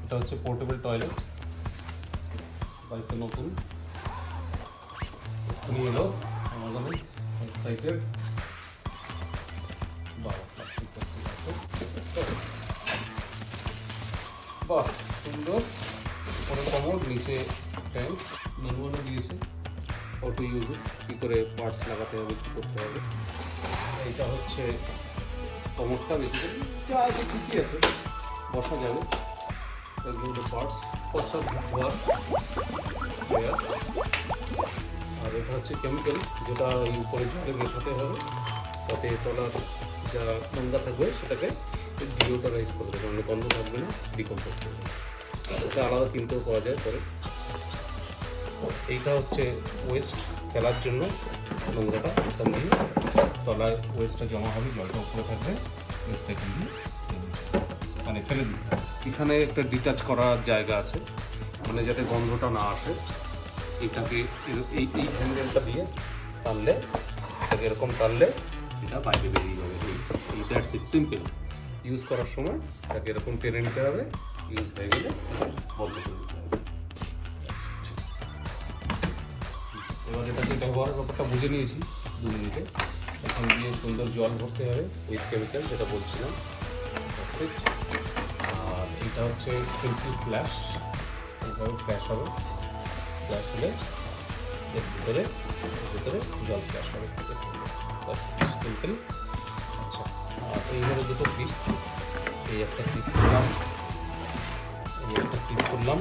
এটা হচ্ছে portable toilet, বাড়িতে নতুন নিয়ে এলো আমাদের এক্সাইটেড। বাহ প্লাস্টিক আছে, বাহ সুন্দর। উপরে কমোড, নিচে ট্যাঙ্ক, ম্যানুয়ালও দিয়েছে অটো ইউজে, কী করে পার্টস লাগাতে হবে, কী করতে হবে। এইটা হচ্ছে কমোডটা, বেসিক্যালি যা আছে ঠিকই আছে, বসা যাবে। এগুলো হলো পার্টস, প্রসাদ ধোয়ার স্প্রেয়ার। আর এটা হচ্ছে কেমিক্যাল, যেটা এই উপরে জলে মেশাতে হবে, তাতে তলার যা নোংরা থাকবে সেটাকে ডিওডোরাইজ করে দেবে, মানে গন্ধ থাকবে না, ডিকম্পোজ করবে। এটা আলাদা কিনতেও পাওয়া যায় পরে। এইটা হচ্ছে ওয়েস্ট ফেলার জন্য, নোংরাটা এখান দিয়ে তলার ওয়েস্টটা জমা হবে, জলটা উপরে থাকবে, ওয়েস্টটা এখান দিয়ে মানে ফেলে দিতে হবে। এখানে একটা ডিটাচ করার জায়গা আছে, মানে যাতে গন্ধটা না আসে। এটাকে এই হ্যান্ডেলটা দিয়ে টানলে, এটাকে এরকম টানলে এটা বাইরে বেরিয়ে যাবে। এই দ্যাটস ইট, সিম্পল। ইউজ করার সময় এটাকে এরকম টেনে নিতে হবে, ইউজ হয়ে গেলে বন্ধ করে দিতে হবে। এবার এটাকে ব্যবহারের ব্যাপারটা বুঝে নিয়েছি 2 মিনিটে। এখন দিয়ে সুন্দর জল ভরতে হবে উইথ কেমিক্যাল, যেটা বলছিলাম। আর এটা হচ্ছে সিম্পল ফ্ল্যাশ, এইভাবে ফ্ল্যাশ হবে। ফ্ল্যাশ হলে এর ভিতরে জল ফ্ল্যাশ হবে, সিম্পল। আচ্ছা, আর এই হলো দুটো ক্লিপ। এই একটা ক্লিপ করলাম, এই একটা ক্লিপ করলাম,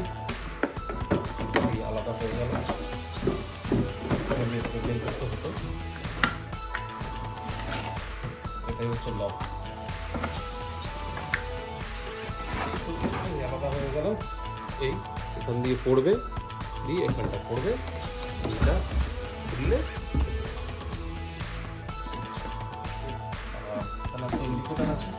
এই আলাদা হয়ে গেল। বের করতে হতো, এটাই হচ্ছে লক। আলাদা হয়ে গেল। এই এখান দিয়ে পড়বে, দিয়ে এখানটা পড়বে, এটা খুললে ইন্ডিকেটার আছে।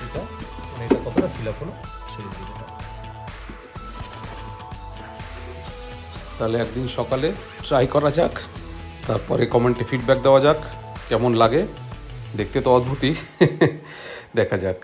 এটা মানে এটা কতটা ফিল আপ হলো সেই ইন্ডিকেটার। তাহলে একদিন সকালে ট্রাই করা যাক, তারপরে কমেন্টে ফিডব্যাক দেওয়া যাক কেমন লাগে। দেখতে তো অদ্ভুতই, দেখা যাক।